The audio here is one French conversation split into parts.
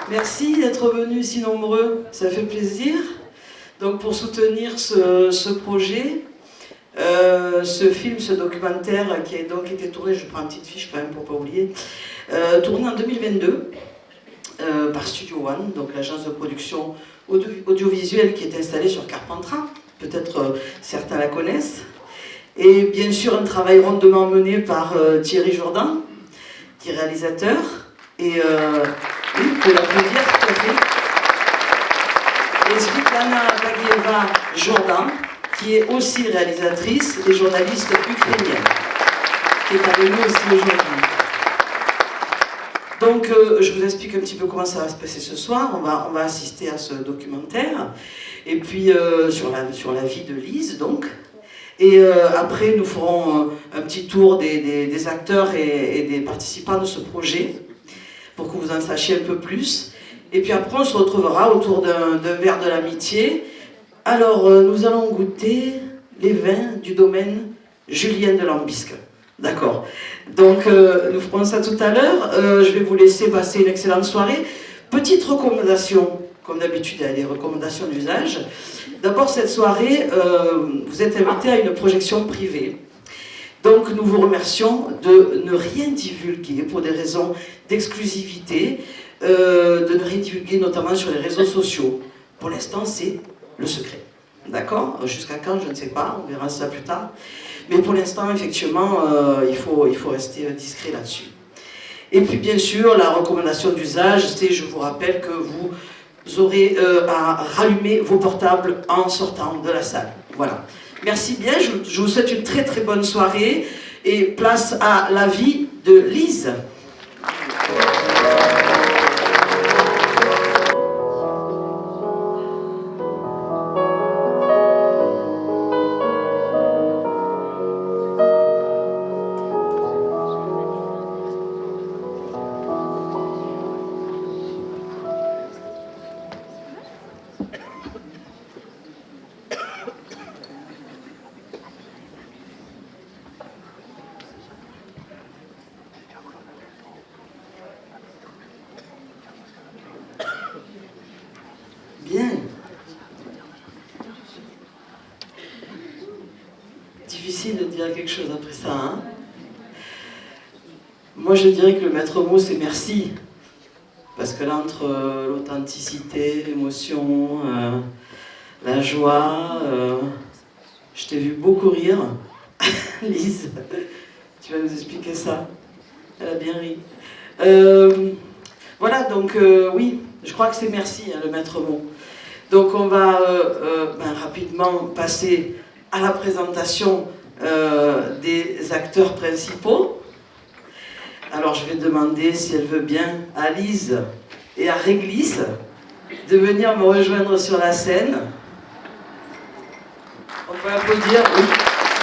Merci d'être venus si nombreux, ça fait plaisir. Donc pour soutenir ce projet, ce film, ce documentaire qui a donc été tourné, je prends une petite fiche quand même pour ne pas oublier, tourné en 2022 par Studio One, donc l'agence de production audiovisuelle qui est installée sur Carpentras. Peut-être certains la connaissent. Et bien sûr un travail rondement mené par Thierry Jourdan, qui est réalisateur. Et oui, vous pouvez l'applaudir tout à fait. Et Svitlana Bagieva-Jourdan, qui est aussi réalisatrice et journaliste ukrainienne, qui est avec nous aussi aujourd'hui. Donc, je vous explique un petit peu comment ça va se passer ce soir. On va assister à ce documentaire, et puis sur la vie de Lise, donc. Et après, nous ferons un petit tour des acteurs et des participants de ce projet, pour que vous en sachiez un peu plus. Et puis après, on se retrouvera autour d'un verre de l'amitié. Alors, nous allons goûter les vins du domaine Julien de Lambisque. D'accord. Donc, nous ferons ça tout à l'heure. Je vais vous laisser passer une excellente soirée. Petite recommandation, comme d'habitude, il y a des recommandations d'usage. D'abord, cette soirée, vous êtes invités à une projection privée. Donc, nous vous remercions de ne rien divulguer pour des raisons d'exclusivité, de ne rien divulguer notamment sur les réseaux sociaux. Pour l'instant, c'est le secret. D'accord? Jusqu'à quand, je ne sais pas, on verra ça plus tard. Mais pour l'instant, effectivement, il faut rester discret là-dessus. Et puis, bien sûr, la recommandation d'usage, c'est, je vous rappelle que vous aurez à rallumer vos portables en sortant de la salle. Voilà. Merci bien, je vous souhaite une très très bonne soirée et place à la vie de Lise. Bien. Difficile de dire quelque chose après ça, hein? Moi, je dirais que le maître mot, c'est merci. Parce que là, entre l'authenticité, l'émotion, la joie, je t'ai vu beaucoup rire. Lise, tu vas nous expliquer ça. Elle a bien ri. Voilà, donc oui, je crois que c'est merci, hein, le maître mot. Donc on va rapidement passer à la présentation des acteurs principaux. Alors je vais demander si elle veut bien à Lise et à Réglisse de venir me rejoindre sur la scène. On peut applaudir, oui.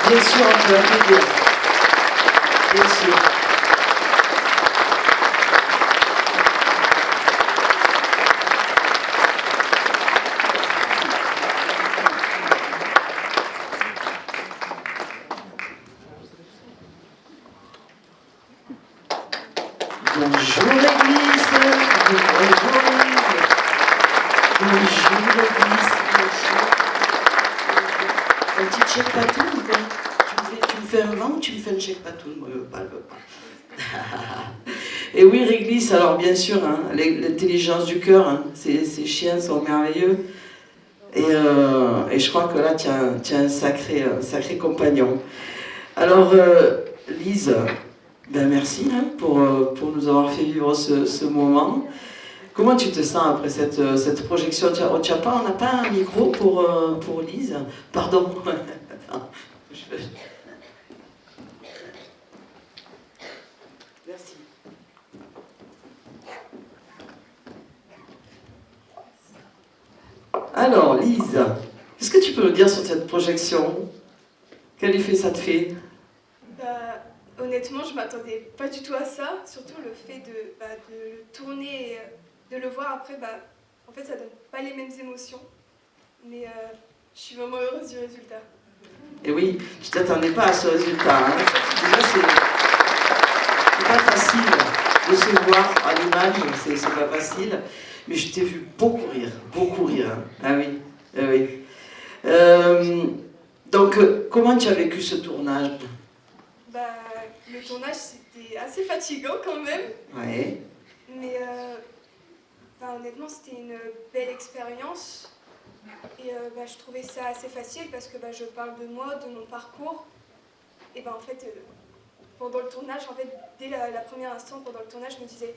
Bien sûr, on peut applaudir. Bien sûr. Bonjour l'église, bonjour l'église, bonjour l'église, un petit check patoun ou quoi? Tu me fais un vent ou tu me fais un check patoun? Moi, je veux pas. Et oui, réglisse, alors bien sûr, hein, l'intelligence du cœur, hein, ces chiens sont merveilleux. Et je crois que là, tu as un sacré compagnon. Alors, Lise, ben merci hein, pour nous avoir fait vivre ce moment. Comment tu te sens après cette projection? On n'a pas un micro pour Lise? Pardon. Merci. Alors, Lise, qu'est-ce que tu peux nous dire sur cette projection? Quel effet ça te fait? Honnêtement, je m'attendais pas du tout à ça, surtout le fait de le tourner et de le voir après, en fait ça donne pas les mêmes émotions, mais je suis vraiment heureuse du résultat. Et oui, tu t'attendais pas à ce résultat, hein. Déjà, c'est pas facile de se voir à l'image, c'est pas facile. Mais je t'ai vu beaucoup rire. Hein. Ah oui, ah oui. Euh, donc, comment tu as vécu ce tournage? Bah, le tournage, c'était assez fatigant quand même. Ouais. Mais enfin, honnêtement, c'était une belle expérience. Et bah, je trouvais ça assez facile parce que bah, je parle de moi, de mon parcours. Et bah, en fait, pendant le tournage, en fait, dès la première instant pendant le tournage, je me disais,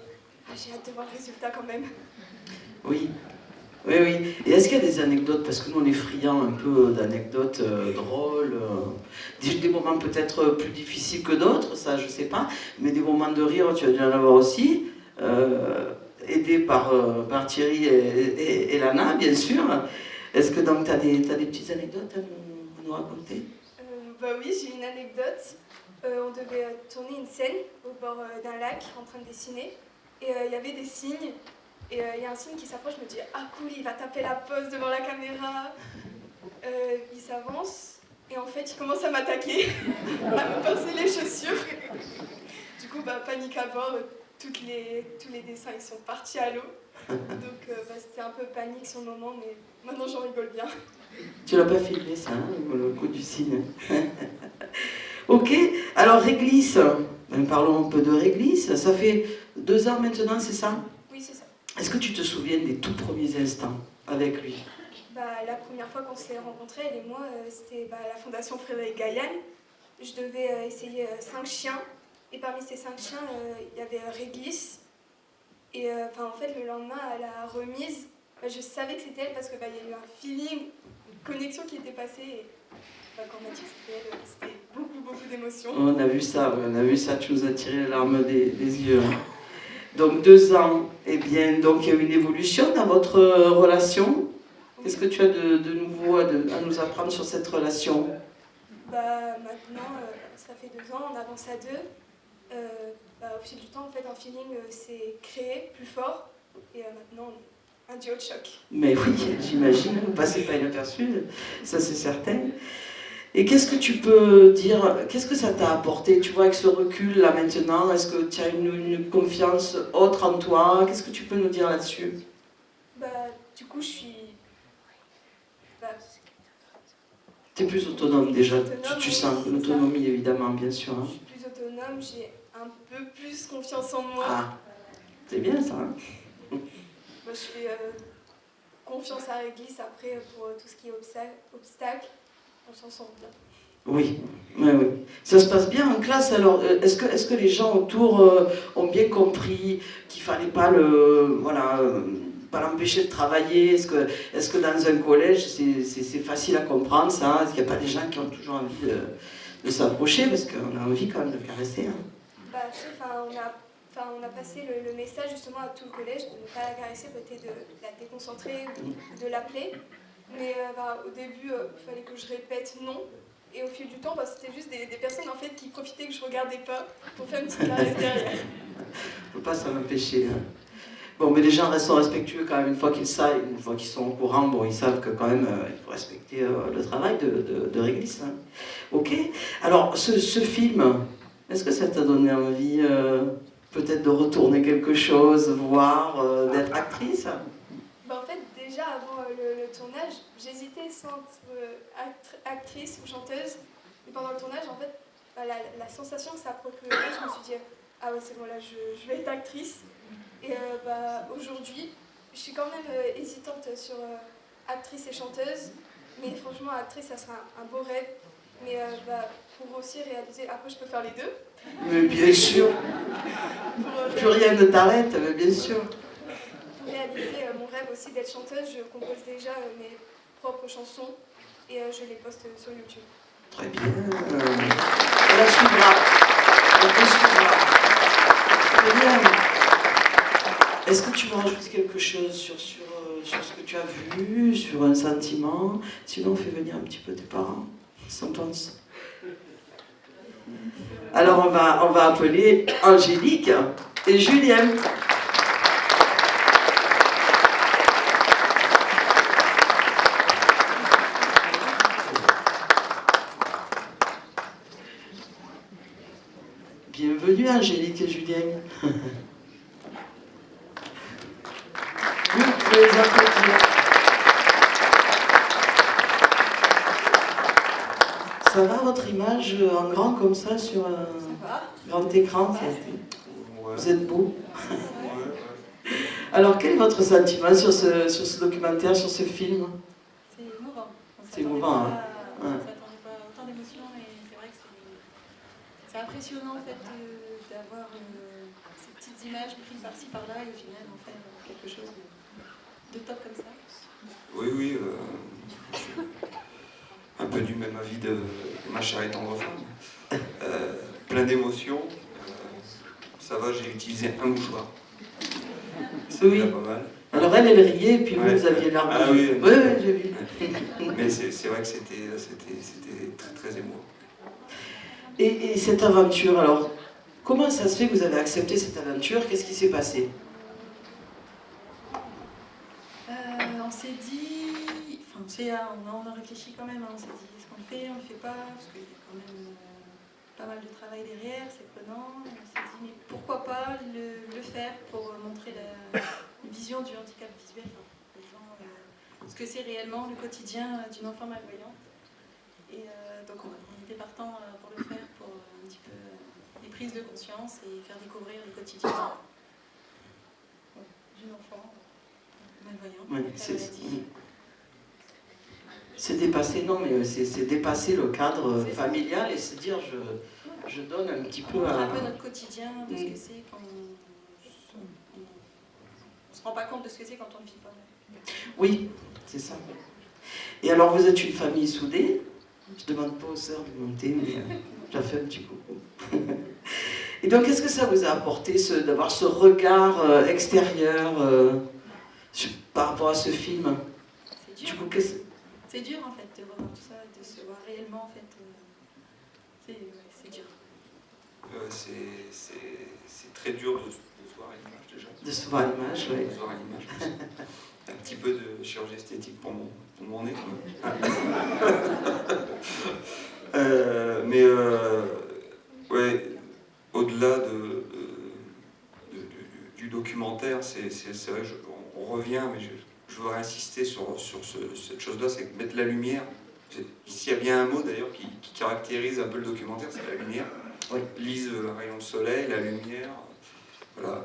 ah, j'ai hâte de voir le résultat quand même. Oui, oui, oui. Et est-ce qu'il y a des anecdotes? Parce que nous, on est friands un peu d'anecdotes drôles, des moments peut-être plus difficiles que d'autres, ça, je sais pas, mais des moments de rire, tu as dû en avoir aussi, aidé par Thierry et Lana, bien sûr. Est-ce que donc tu as des petites anecdotes à nous raconter? Bah oui, j'ai une anecdote. On devait tourner une scène au bord d'un lac en train de dessiner. Et il y avait des cygnes. Et il y a un cygne qui s'approche, je me dis ah cool, il va taper la pose devant la caméra. Il s'avance. Et en fait, il commence à m'attaquer, à me pincer les chaussures. Du coup, bah, panique à bord. Tous les dessins ils sont partis à l'eau. Donc bah, c'était un peu panique sur le moment, mais maintenant j'en rigole bien. Tu l'as pas filmé ça, hein, le coup du cygne. Ok, alors Réglisse, parlons un peu de Réglisse. Ça fait 2 ans maintenant, c'est ça? Oui, c'est ça. Est-ce que tu te souviens des tout premiers instants avec lui? Bah, la première fois qu'on s'est rencontrés, elle et moi, c'était bah, à la Fondation Frédéric Gaillan. Je devais essayer 5 chiens. Et parmi ces 5 chiens, il y avait Réglisse. Et en fait, le lendemain, à la remise, bah, je savais que c'était elle parce que bah, y a eu un feeling, une connexion qui était passée. Et bah, quand on m'a dit que c'était elle, c'était beaucoup d'émotions. On a vu ça, on a vu ça, tu nous as tiré les larmes des yeux. Hein. Donc 2 ans, eh bien, donc il y a eu une évolution dans votre relation. Qu'est-ce que tu as de nouveau à nous apprendre sur cette relation? Bah, maintenant, ça fait 2 ans, on avance à 2. Bah, au fil du temps, en fait, un feeling s'est créé plus fort. Et maintenant, on est un duo de choc. Mais oui, j'imagine, vous ne passez pas inaperçu, ça c'est certain. Et qu'est-ce que tu peux dire, qu'est-ce que ça t'a apporté, tu vois, avec ce recul là maintenant? Est-ce que tu as une confiance autre en toi? Qu'est-ce que tu peux nous dire là-dessus? Bah, du coup, je suis. Bah, Tu es plus autonome déjà, autonome, tu oui, sens c'est l'autonomie évidemment, bien sûr. je Hein. suis plus autonome, j'ai un peu plus confiance en moi. Ah, c'est bien ça. Hein. Moi, je fais confiance à Réglisse après pour tout ce qui est obstacle. On s'en sort bien. Oui, oui, oui. Ça se passe bien en classe alors. Est-ce que les gens autour ont bien compris qu'il fallait pas pas l'empêcher de travailler? Est-ce que dans un collège c'est facile à comprendre ça? Est-ce qu'il n'y a pas des gens qui ont toujours envie de s'approcher parce qu'on a envie quand même de le caresser? Hein. Bah, tu sais, on a passé le message justement à tout le collège de ne pas la caresser, peut-être de la déconcentrer ou de l'appeler. Mais au début, il fallait que je répète non. Et au fil du temps, c'était juste des personnes en fait qui profitaient que je regardais pas pour faire une petite caresse derrière. Faut pas s'en empêcher. Hein. Bon, mais les gens restent respectueux quand même une fois qu'ils savent, une fois qu'ils sont au courant, bon, ils savent que quand même il faut respecter le travail de Réglisse. Hein. Ok. Alors, ce film, est-ce que ça t'a donné envie peut-être de retourner quelque chose, voir, d'être actrice? Bah, en fait, déjà avant le tournage, j'hésitais entre actrice ou chanteuse. Et pendant le tournage, en fait, bah, la sensation que ça procurait, je me suis dit ah ouais, c'est bon, là, je vais être actrice. Et aujourd'hui, je suis quand même hésitante sur actrice et chanteuse. Mais franchement, actrice, ça serait un beau rêve. Mais pour aussi réaliser, après, je peux faire les deux. Mais bien sûr, plus rien ne t'arrête, mais bien sûr. Pour réaliser mon rêve aussi d'être chanteuse, je compose déjà mes propres chansons et je les poste sur YouTube. Très bien. On la suivra. On te suivra. Très bien. Est-ce que tu veux rajouter quelque chose sur ce que tu as vu, sur un sentiment? Sinon, on fait venir un petit peu tes parents. Sentence. Alors, on va appeler Angélique et Julien. Bienvenue Angélique et Julien. Oui, peut les applaudir. Ça va votre image en grand comme ça sur un grand écran? Vous êtes beau. Alors quel est votre sentiment sur ce documentaire, sur ce film? C'est émouvant. C'est émouvant, hein. On ne s'attendait pas à autant d'émotions et c'est vrai que c'est impressionnant en fait d'avoir ces petites images prises par-ci par-là et au final en faire quelque chose de top comme ça. Oui, oui. Un peu du même avis de ma chère et tendre femme. Plein d'émotions. Ça va, j'ai utilisé un mouchoir. C'est Oui. pas mal. Alors elle riait, et puis Ouais. vous aviez l'air... Ah oui, oui, j'ai vu. Mais c'est vrai que c'était très, très émouvant. Et cette aventure, alors, comment ça se fait que vous avez accepté cette aventure? Qu'est-ce qui s'est passé? On s'est dit, on a réfléchi quand même, hein. On s'est dit est-ce qu'on le fait, on le fait pas, parce qu'il y a quand même pas mal de travail derrière, c'est prenant. On s'est dit mais pourquoi pas le faire pour montrer la vision du handicap visuel, aux gens, ce que c'est réellement le quotidien d'une enfant malvoyante. Et donc on était partant pour le faire, pour un petit peu les prises de conscience et faire découvrir le quotidien d'une enfant malvoyante. Oui, c'est dépasser, non, mais c'est dépasser le cadre familial et se dire je donne un petit peu un peu notre quotidien, de ce que c'est quand on se rend pas compte de ce que c'est quand on ne vit pas. Oui, c'est ça. Et alors vous êtes une famille soudée. Je ne demande pas aux sœurs de monter, mais j'ai fait un petit coucou. Et donc qu'est-ce que ça vous a apporté d'avoir ce regard extérieur par rapport à ce film? C'est dur. Du coup, c'est dur en fait de revoir tout ça, de se voir réellement en fait. C'est dur. C'est très dur de se voir à l'image déjà. De se voir à l'image, oui. De se voir à l'image. Un petit peu de chirurgie esthétique pour mon nez quand même. Ouais, au-delà du documentaire, c'est vrai, on revient, mais je voudrais insister sur cette chose-là, c'est mettre la lumière. S'il y a bien un mot d'ailleurs qui caractérise un peu le documentaire, c'est la lumière. Oui. Lise le rayon de soleil, la lumière, voilà.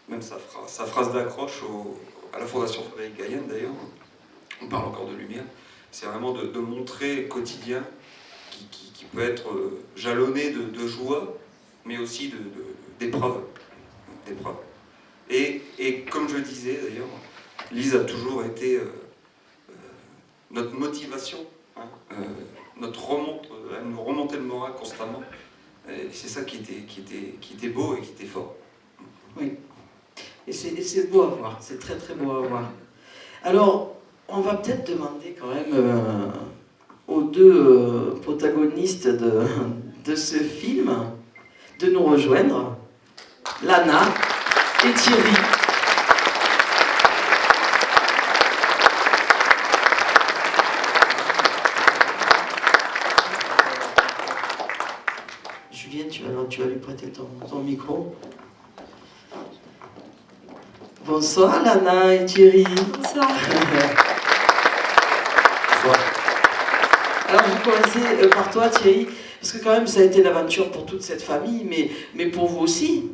Même sa phrase d'accroche à la Fondation Frédéric Gaillen d'ailleurs, on parle encore de lumière, c'est vraiment de montrer le quotidien qui peut être jalonné de joie, mais aussi d'épreuves. Et comme je disais d'ailleurs, Lise a toujours été notre motivation, hein, elle nous remontait le moral constamment. C'est ça qui était beau et qui était fort. Oui. Et c'est beau à voir, c'est très très beau à voir. Alors, on va peut-être demander quand même aux deux protagonistes de ce film de nous rejoindre, Lana et Thierry. Julien, tu vas lui prêter ton micro. Bonsoir Lana et Thierry. Bonsoir. Alors je vais commencer par toi Thierry, parce que quand même ça a été l'aventure pour toute cette famille, mais pour vous aussi,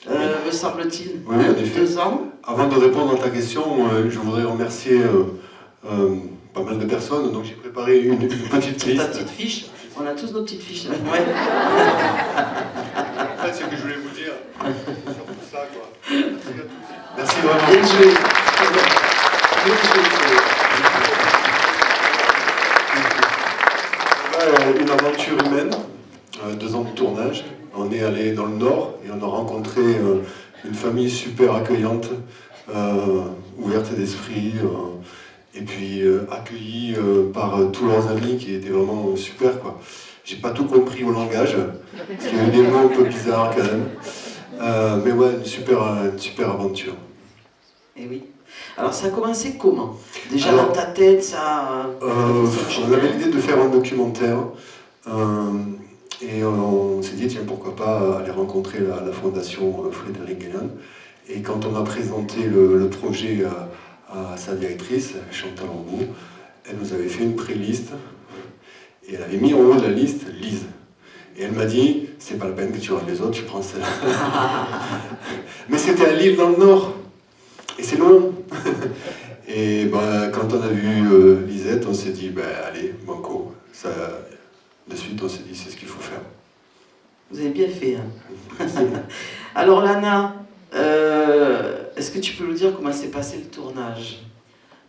me semble-t-il. Oui, en effet. 2 ans. Avant de répondre à ta question, je voudrais remercier pas mal de personnes, donc j'ai préparé une petite liste. Ta petite fiche, on a tous nos petites fiches. Ouais. En fait, ce que je voulais vous dire, c'est surtout ça, quoi. Merci vraiment. Bien joué. Une aventure humaine, 2 ans de tournage. On est allé dans le Nord et on a rencontré une famille super accueillante, ouverte d'esprit, et puis accueillie par tous leurs amis qui étaient vraiment super, quoi. J'ai pas tout compris au langage, parce qu'il y avait des mots un peu bizarres quand même. Mais ouais, une super aventure. Et oui. Alors ça a commencé comment? Déjà Alors, dans ta tête, ça... on avait l'idée de faire un documentaire et on s'est dit tiens pourquoi pas aller rencontrer la fondation Frédéric Gaillen. Et quand on a présenté le projet à sa directrice, Chantal Roux. Elle nous avait fait une pré-liste et elle avait mis en haut de la liste Lise. Et elle m'a dit, c'est pas la peine que tu regardes les autres, tu prends celle-là. Mais c'était à Lille dans le Nord. Et c'est loin. Et ben, quand on a vu Lisette, on s'est dit, ben, allez, banco. Ça, de suite, on s'est dit, c'est ce qu'il faut faire. Vous avez bien fait. Hein. Alors Lana, est-ce que tu peux nous dire comment s'est passé le tournage?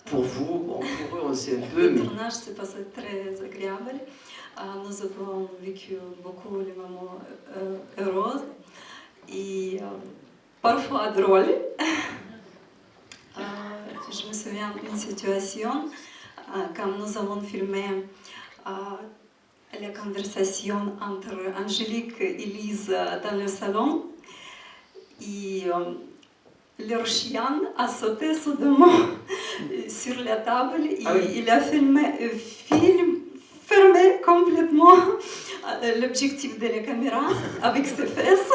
Pour vous, bon, pour eux on sait un peu, mais... Le tournage s'est passé très agréable. Nous avons vécu beaucoup les moments heureux et parfois drôles. Je me souviens d'une situation quand nous avons filmé la conversation entre Angélique et Lise dans le salon. Et leur chien a sauté soudainement sur la table et il a fermé complètement l'objectif de la caméra avec ses fesses.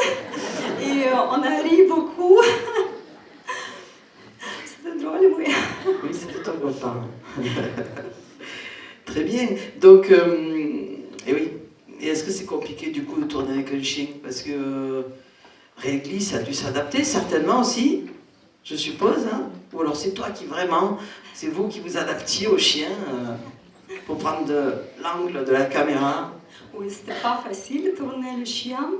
Et on a ri beaucoup. C'était drôle, oui. Oui, c'était engourdant. Très bien. Donc, et oui. Et est-ce que c'est compliqué du coup de tourner avec un chien? Parce que Réglisse a dû s'adapter certainement aussi, je suppose. Hein? Ou alors c'est toi qui vraiment, c'est vous qui vous adaptiez au chien pour prendre l'angle de la caméra. Oui, c'était pas facile de tourner le chien.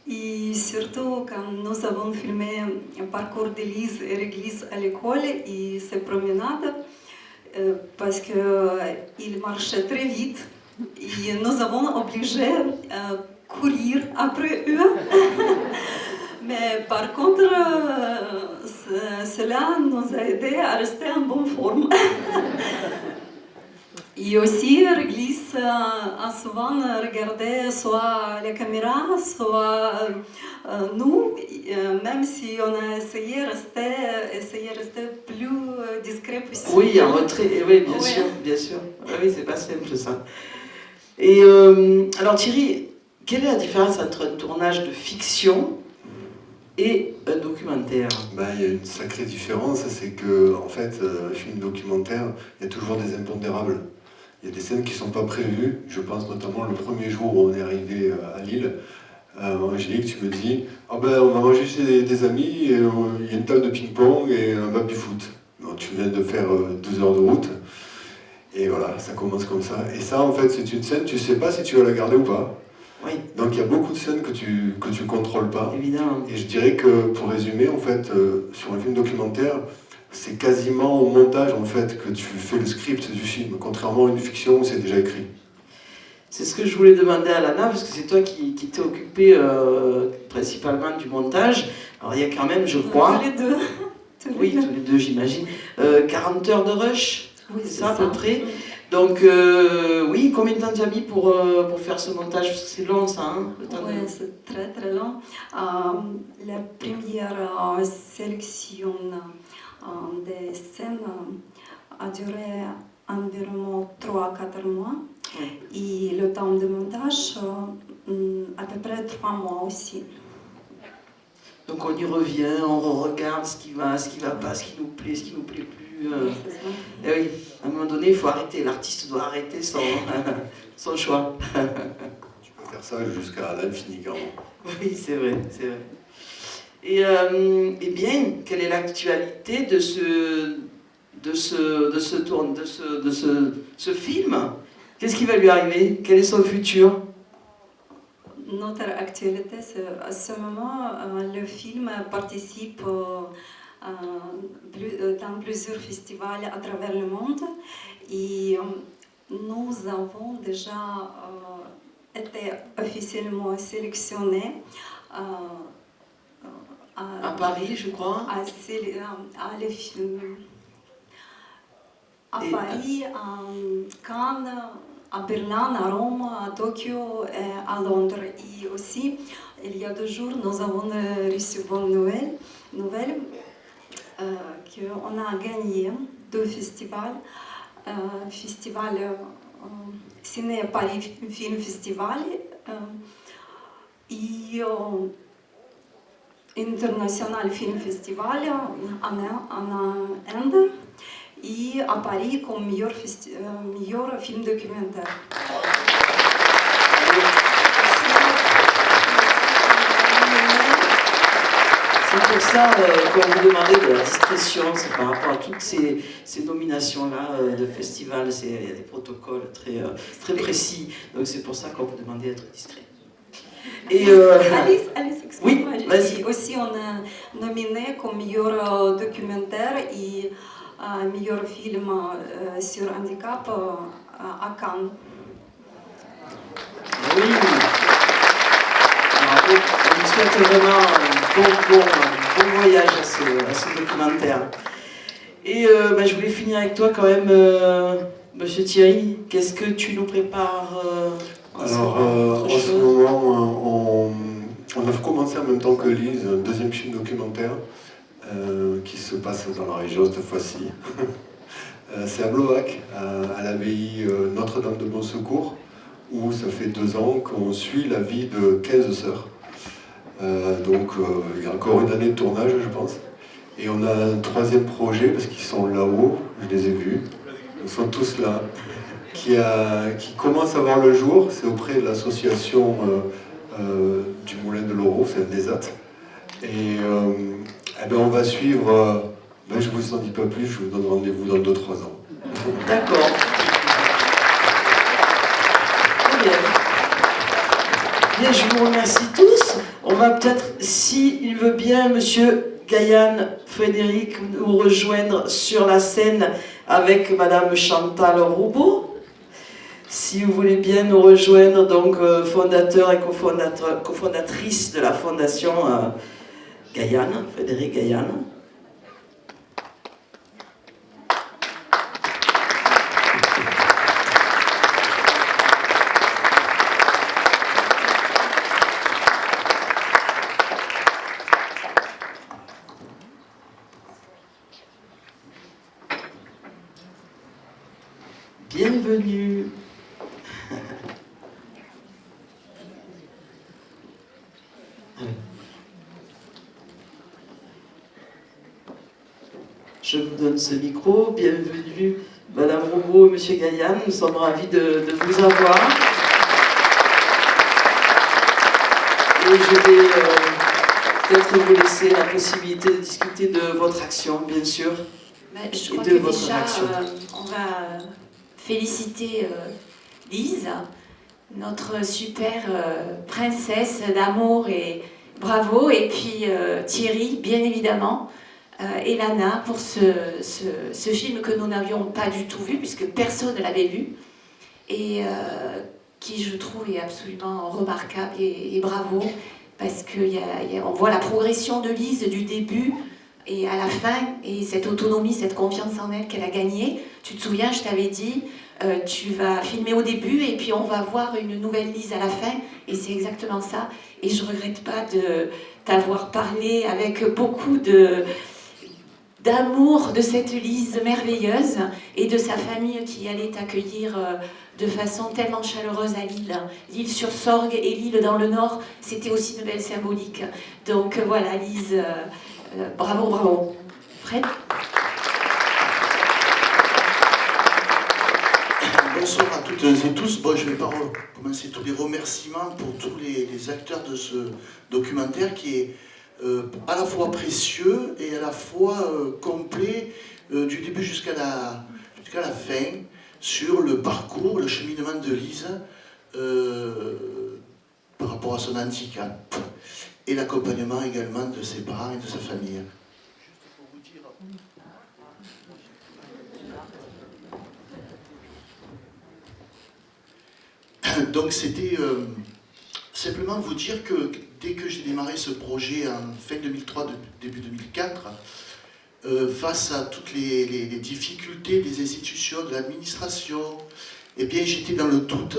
Et surtout quand nous avons filmé un parcours d'Élise et Réglisse à l'école et ses promenades, parce qu'il marchait très vite et nous avons obligé courir après eux. Mais par contre, cela nous a aidé à rester en bonne forme. Et aussi, Réglisse a souvent regardé soit la caméra, soit nous, même si on a essayé de rester plus discret possible. Oui, en retrait, oui, bien sûr, bien sûr. Oui, c'est pas simple ça. Et alors Thierry, quelle est la différence entre un tournage de fiction et un documentaire? Ben, il y a une sacrée différence, c'est que en fait, un film documentaire, il y a toujours des impondérables. Il y a des scènes qui ne sont pas prévues. Je pense notamment le premier jour où on est arrivé à Lille. Angélique, tu me dis, ah ben, on va manger chez des amis, et, il y a une table de ping-pong et un baby-foot. Tu viens de faire 2 heures de route. Et voilà, ça commence comme ça. Et ça, en fait, c'est une scène, tu ne sais pas si tu vas la garder ou pas. Oui. Donc il y a beaucoup de scènes que tu contrôles pas. Évidemment. Et je dirais que, pour résumer, en fait, sur un film documentaire, c'est quasiment au montage en fait que tu fais le script du film, contrairement à une fiction où c'est déjà écrit. C'est ce que je voulais demander à Lana, parce que c'est toi qui t'es occupée principalement du montage. Alors il y a quand même, je crois... Tous les deux. Oui, tous les deux, j'imagine. 40 heures de rush, oui, c'est ça à peu près. Donc, oui, combien de temps tu as mis pour faire ce montage? Parce que c'est long, ça, hein, le temps Oui, c'est très très long. La première sélection des scènes a duré environ 3-4 mois. Oui. Et le temps de montage, à peu près 3 mois aussi. Donc on y revient, on regarde ce qui va pas, ce qui nous plaît, ce qui nous plaît plus. Oui, c'est ça. Et oui, à un moment donné, il faut arrêter. L'artiste doit arrêter son choix. Tu peux faire ça jusqu'à l'infini, quand même. Oui, c'est vrai, c'est vrai. Et bien, quelle est l'actualité de ce film? Qu'est-ce qui va lui arriver? Quel est son futur? Notre actualité, c'est à ce moment, le film participe dans plusieurs festivals à travers le monde et nous avons déjà été officiellement sélectionnés À Paris, je crois. À Paris, à Cannes, à Berlin, à Rome, à Tokyo et à Londres. Et aussi, il y a 2 jours, nous avons reçu bonne nouvelle qu'on a gagné 2 festivals. Festival Ciné Paris Film Festival et International Film Festival en Inde et à Paris comme meilleur film documentaire. C'est pour ça qu'on vous demandait de la discrétion, c'est par rapport à toutes ces nominations-là de festivals, il y a des protocoles très précis, donc c'est pour ça qu'on vous demandait d'être discret. Et Alice, excuse-moi, oui, vas-y. Aussi on est nominé comme meilleur documentaire et meilleur film sur handicap à Cannes. Oui, bravo. On vous souhaite vraiment un bon voyage à ce documentaire. Et je voulais finir avec toi quand même, Monsieur Thierry. Qu'est-ce que tu nous prépares Alors, en ce moment, on a commencé en même temps que Lise un deuxième film documentaire qui se passe dans la région cette fois-ci. C'est à Blovac, à l'abbaye Notre-Dame de Bon Secours, où ça fait 2 ans qu'on suit la vie de 15 sœurs. Donc il y a encore une année de tournage, je pense. Et on a un 3e projet, parce qu'ils sont là-haut, je les ai vus, ils sont tous là, qui commence à voir le jour. C'est auprès de l'association du Moulin de l'Auroux, c'est un ESAT. Et on va suivre, je ne vous en dis pas plus, je vous donne rendez-vous dans 2-3 ans. D'accord. Très bien. Bien, je vous remercie tous. On va peut-être, s'il veut bien, Monsieur Gaillan Frédéric, nous rejoindre sur la scène avec Madame Chantal Roubaud. Si vous voulez bien nous rejoindre, donc fondateur et cofondatrice de la fondation Gaillan, Frédéric Gaillan. Bienvenue. Je vous donne ce micro. Bienvenue, Madame Roubaud et Monsieur Gaillan. Nous sommes ravis de vous avoir. Et je vais peut-être vous laisser la possibilité de discuter de votre action, bien sûr. Je crois que déjà, on va féliciter Lise, notre super princesse d'amour, et bravo. Et puis Thierry, bien évidemment, et Lana pour ce film que nous n'avions pas du tout vu, puisque personne ne l'avait vu, et qui, je trouve, est absolument remarquable, et bravo, parce qu'on voit la progression de Lise du début et à la fin, et cette autonomie, cette confiance en elle qu'elle a gagnée. Tu te souviens, je t'avais dit, tu vas filmer au début et puis on va voir une nouvelle Lise à la fin, et c'est exactement ça. Et je ne regrette pas de t'avoir parlé avec beaucoup d'amour de cette Lise merveilleuse et de sa famille qui allait t'accueillir de façon tellement chaleureuse à Lille. Lille sur Sorgue et Lille dans le Nord, c'était aussi une belle symbolique. Donc voilà, Lise... bravo, bravo. Fred ? Bonsoir à toutes et tous. Bon, je vais pas commencer tous les remerciements pour tous les acteurs de ce documentaire qui est à la fois précieux et à la fois complet du début jusqu'à la fin sur le parcours, le cheminement de Lise par rapport à son handicap et l'accompagnement également de ses parents et de sa famille. Donc c'était simplement vous dire que dès que j'ai démarré ce projet en fin 2003, début 2004, face à toutes les difficultés des institutions, de l'administration, eh bien j'étais dans le doute.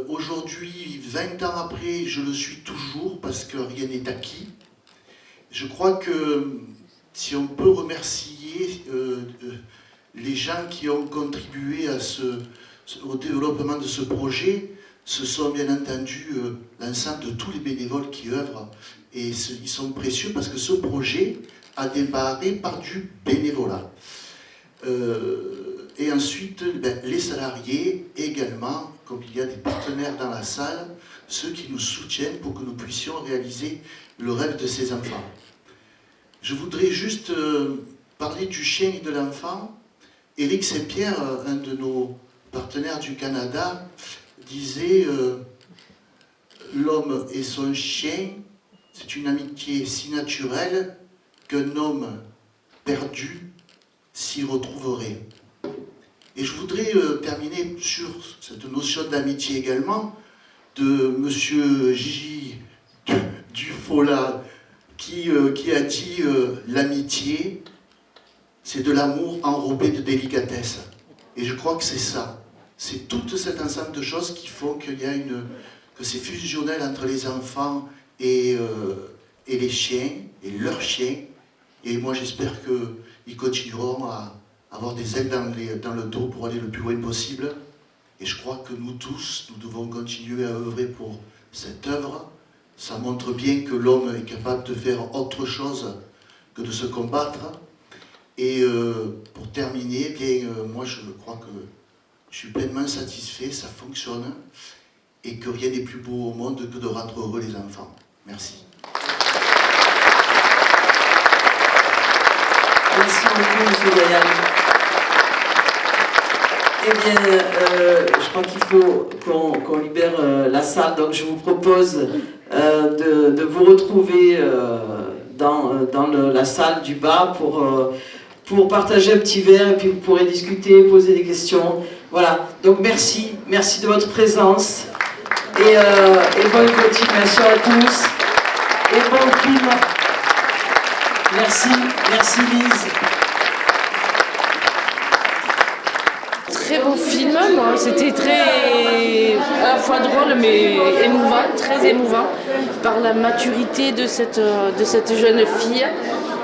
Aujourd'hui, 20 ans après, je le suis toujours parce que rien n'est acquis. Je crois que si on peut remercier les gens qui ont contribué au développement de ce projet, ce sont bien entendu l'ensemble de tous les bénévoles qui œuvrent. Et ils sont précieux parce que ce projet a démarré par du bénévolat. Et ensuite, les salariés également, comme il y a des partenaires dans la salle, ceux qui nous soutiennent pour que nous puissions réaliser le rêve de ces enfants. Je voudrais juste parler du chien et de l'enfant. Éric Saint-Pierre, un de nos partenaires du Canada, disait l'homme et son chien, c'est une amitié si naturelle qu'un homme perdu s'y retrouverait. Et je voudrais terminer sur cette notion d'amitié également de monsieur Gigi Dufola qui a dit l'amitié, c'est de l'amour enrobé de délicatesse. Et je crois que c'est ça. C'est tout cet ensemble de choses qui font qu'il y a que c'est fusionnel entre les enfants et les chiens, et leurs chiens. Et moi j'espère qu'ils continueront à avoir des ailes dans le dos pour aller le plus loin possible. Et je crois que nous tous, nous devons continuer à œuvrer pour cette œuvre. Ça montre bien que l'homme est capable de faire autre chose que de se combattre. Et pour terminer, moi je crois que je suis pleinement satisfait, ça fonctionne, et que rien n'est plus beau au monde que de rendre heureux les enfants. Merci. Merci beaucoup, M. Gaillan. Eh bien, je crois qu'il faut qu'on libère la salle, donc je vous propose de vous retrouver dans la salle du bas pour partager un petit verre, et puis vous pourrez discuter, poser des questions. Voilà, donc merci de votre présence, et bonne continuation à tous, et bon film. Merci Lise. Très beau film, c'était très à la fois drôle mais émouvant, très émouvant, par la maturité de cette jeune fille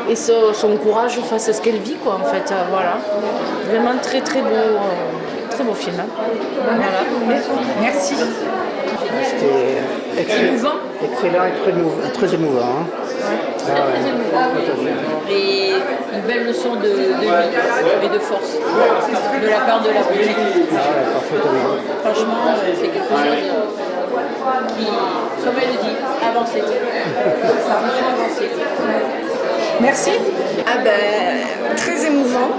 et son courage face à ce qu'elle vit, quoi, en fait. Voilà, vraiment très beau film. Voilà. Merci. C'était Émouvant. excellent et très émouvant. Hein. Très émouvant. Et une belle leçon de vie et de force de la part de la politique. Franchement, c'est quelque chose qui, comme elle le dit, avancer. Merci. Très émouvant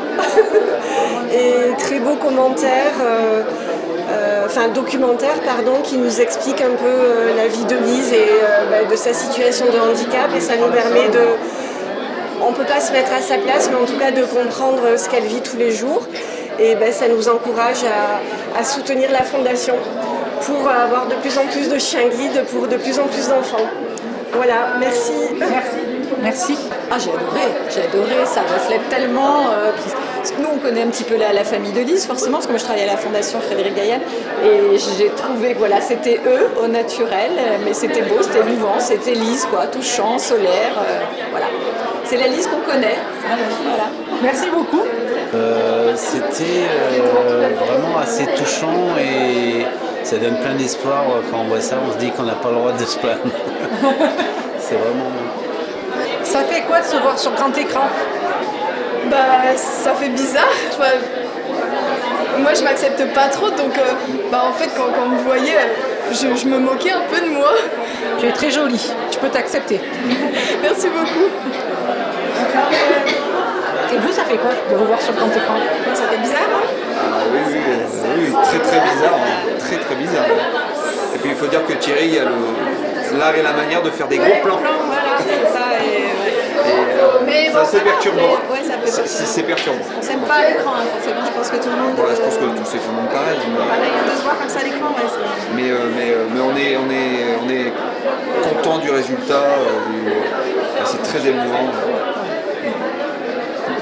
et très beau commentaire, documentaire qui nous explique un peu la vie de Lise et de sa situation de handicap, et ça nous permet on ne peut pas se mettre à sa place, mais en tout cas de comprendre ce qu'elle vit tous les jours, et ça nous encourage à soutenir la fondation pour avoir de plus en plus de chiens guides pour de plus en plus d'enfants. Voilà, merci. Merci. J'ai adoré, ça reflète tellement. Parce que nous, on connaît un petit peu la famille de Lise, forcément, parce que moi, je travaille à la Fondation Frédéric Gaillan, et j'ai trouvé que c'était eux, au naturel, mais c'était beau, c'était vivant, c'était Lise, quoi, touchant, solaire, voilà. C'est la Lise qu'on connaît. Voilà. Merci beaucoup. C'était vraiment assez touchant, et ça donne plein d'espoir quand on voit ça. On se dit qu'on n'a pas le droit de se plaindre. C'est vraiment... Ça fait quoi de se voir sur grand écran? Ça fait bizarre. Moi, je m'accepte pas trop, donc en fait, quand vous me voyez, je me moquais un peu de moi. Tu es très jolie, je peux t'accepter. Merci beaucoup. Et vous, ça fait quoi de vous voir sur grand écran? Ça fait bizarre, hein? Oui, très bizarre, très bizarre. Et puis il faut dire que Thierry, il y a l'art et la manière de faire des gros plans. Voilà, c'est ça. C'est assez perturbant. C'est perturbant. On s'aime pas à l'écran, forcément. Je pense que tout le monde. Voilà, je pense que tout le monde pareil. De se voir comme ça à l'écran, mais on est content du résultat. C'est très émouvant.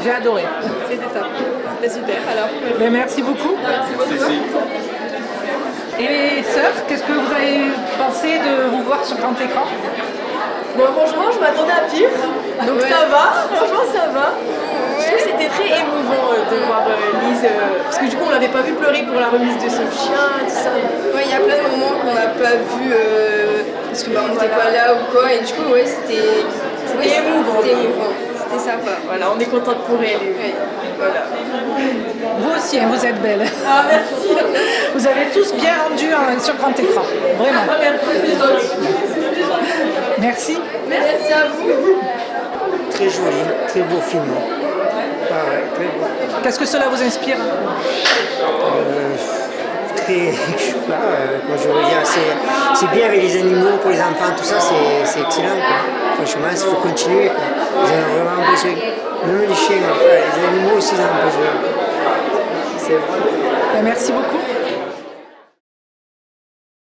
J'ai adoré. C'était ça. C'était super. Alors. Mais merci beaucoup. Merci. Et les sœurs, qu'est-ce que vous avez pensé de vous voir sur grand écran? Bon, franchement, je m'attendais à pire. Donc ça va. Franchement, ça va. Je coup, c'était très émouvant de voir Lise, parce que du coup, on l'avait pas vu pleurer pour la remise de son chien, tout ça. Ouais, il y a plein de moments qu'on n'a pas vu parce que on n'était pas là ou quoi, et du coup, ouais, c'était émouvant. C'était sympa. Voilà, on est contente pour elle. Ouais. Voilà. Vous aussi, hein, vous êtes belle. Ah, merci. Vous avez tous bien rendu sur grand écran. Vraiment. Ah, Merci. Merci à vous. Très joli, très beau film. Ah ouais, très beau. Qu'est-ce que cela vous inspire? Je sais pas, quand je regarde, c'est bien avec les animaux, pour les enfants, tout ça, c'est excellent. Quoi. Franchement, il faut continuer. Quoi. Ils en ont vraiment besoin. Même les chiens, enfin, les animaux aussi, ils en ont besoin. C'est vrai. Merci beaucoup.